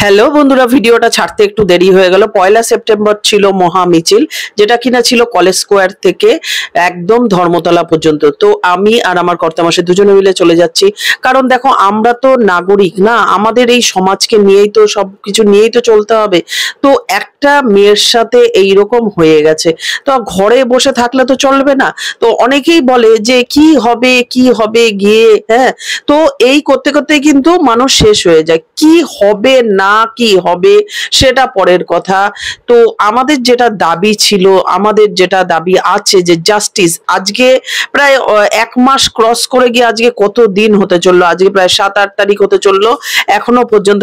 Hello বন্ধুরা, ভিডিওটা ছাড়তে একটু দেরি হয়ে গেল। 1লা সেপ্টেম্বর ছিল মহা মিছিল, যেটা কিনা ছিল কলেজ স্কোয়ার থেকে একদম ধর্মতলা পর্যন্ত। তো আমি আর আমার কর্তামশাই দুজনে মিলে চলে যাচ্ছি, কারণ দেখো আমরা তো নাগরিক না, আমাদের এই সমাজকে নিয়েই তো সবকিছু নিয়েই তো চলতে হবে। তো একটা মেয়ের সাথে এইরকম হয়ে গেছে, তো ঘরে বসে থাকলে তো চলবে না। তো অনেকেই বলে যে কি হবে কি হবে গিয়ে, হ্যাঁ। তো এই করতে করতে কিন্তু মানুষ শেষ হয়ে যায়। কি হবে না কি হবে সেটা পরের কথা। তো আমাদের যেটা দাবি ছিল, আমাদের যেটা দাবি আছে যে জাস্টিস, আজকে প্রায় 1 মাস ক্রস করে গিয়ে আজকে কত দিন হতে চললো, আজকে প্রায় 7-8 তারিখ হতে চললো, এখনো পর্যন্ত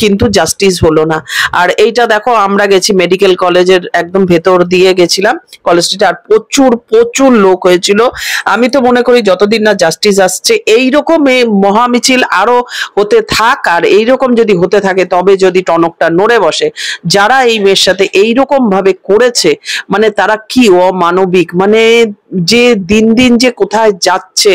কিন্তু জাস্টিস হলো না। আর এইটা দেখো, আমরা গেছি মেডিকেল কলেজের একদম ভেতর দিয়ে গেছিলাম কলেজ স্ট্রিটে, আর প্রচুর প্রচুর লোক হয়েছিল। আমি তো মনে করি যতদিন না জাস্টিস আসছে এইরকম মহামিছিল আরো হতে থাক, আর এইরকম যদি হতে থাকে তবে যদি টনকটা নড়ে বসে। যারা এই মেয়ের সাথে এইরকম ভাবে করেছে, মানে তারা কি অমানবিক, মানে যে দিন দিন যে কোথায় যাচ্ছে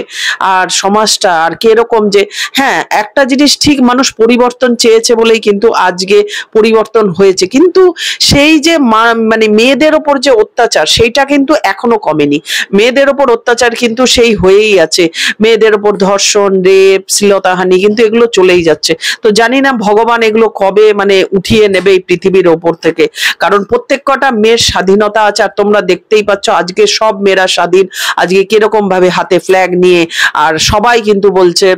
আর সমাজটা আর কিরকম যে, হ্যাঁ একটা জিনিস ঠিক, মানুষ পরিবর্তন চেয়েছে বলেই কিন্তু আজকে পরিবর্তন হয়েছে, কিন্তু সেই যে মানে মেয়েদের ওপর যে অত্যাচার সেইটা কিন্তু এখনো কমেনি। মেয়েদের ওপর অত্যাচার কিন্তু সেই হয়েই আছে, মেয়েদের ওপর ধর্ষণ, রেপ, শ্লীলতাহানি কিন্তু এগুলো চলেই যাচ্ছে। তো জানি না ভগবান এগুলো কবে মানে উঠিয়ে নেবে এই পৃথিবীর ওপর থেকে, কারণ প্রত্যেক কটা মেয়ের স্বাধীনতা আছে। আর তোমরা দেখতেই পাচ্ছ আজকে সব মেয়েরা স্বাধীন, আজকে কিরকম ভাবে হাতে ফ্ল্যাগ নিয়ে, আর সবাই কিন্তু বলছে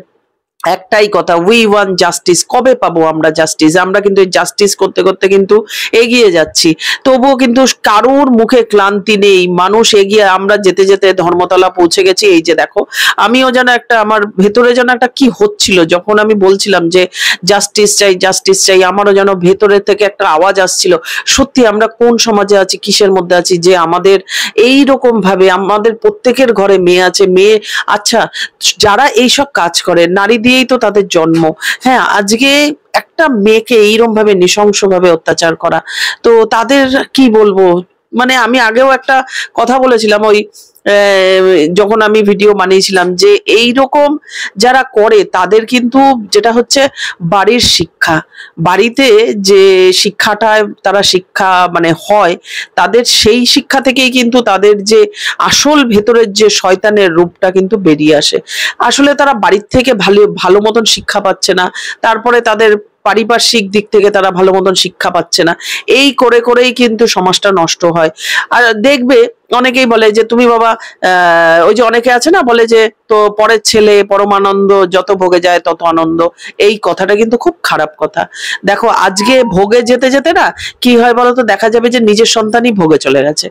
একটাই কথা, উই ওয়ান্ট জাস্টিস। কবে পাবো আমরা জাস্টিস? আমরা কিন্তু এই জাস্টিস করতে করতে কিন্তু এগিয়ে যাচ্ছি, তবুও কিন্তু কারুর মুখে ক্লান্তি নেই, মানুষ এগিয়ে। আমরা যেতে যেতে ধর্মতলা পৌঁছে গেছি। এই যে দেখো, আমিও যেন একটা, আমার ভেতরে যেন একটা কি হচ্ছিল যখন আমি বলছিলাম যে জাস্টিস চাই জাস্টিস চাই, আমারও যেন ভেতরে থেকে একটা আওয়াজ আসছিল। সত্যি আমরা কোন সমাজে আছি, কিসের মধ্যে আছি যে আমাদের এই রকম ভাবে, আমাদের প্রত্যেকের ঘরে মেয়ে আছে। মেয়ে, আচ্ছা যারা এইসব কাজ করে, নারী দিয়েই তো তাদের জন্ম, হ্যাঁ, আজকে একটা মেয়েকে এইরকম ভাবে নৃশংস ভাবে অত্যাচার করা, তো তাদের কি বলবো। মানে আমি আগেও একটা কথা বলেছিলাম, ওই যখন আমি ভিডিও বানিয়েছিলাম, যে এই রকম যারা করে তাদের কিন্তু যেটা হচ্ছে বাড়ির শিক্ষা, বাড়িতে যে শিক্ষাটায় তারা শিক্ষা মানে হয়, তাদের সেই শিক্ষা থেকেই কিন্তু তাদের যে আসল ভেতরের যে শয়তানের রূপটা কিন্তু বেরিয়ে আসে। আসলে তারা বাড়ির থেকে ভালো ভালো মতন শিক্ষা পাচ্ছে না, তারপরে তাদের পারিপার্শ্বিক দিক থেকে তারা ভালো মতন শিক্ষা পাচ্ছে না, এই করে করেই কিন্তু সমাজটা নষ্ট হয়। আর দেখবে অনেকেই বলে যে তুমি বাবা, ওই যে অনেকে আছে না বলে যে তো পরের ছেলে পরমানন্দ, যত ভোগে যায় তত আনন্দ। এই কথাটা কিন্তু খুব খারাপ কথা। দেখো আজকে ভোগে যেতে যেতে না কি হয় বলতো, দেখা যাবে যে নিজের সন্তানই ভোগে চলে গেছে।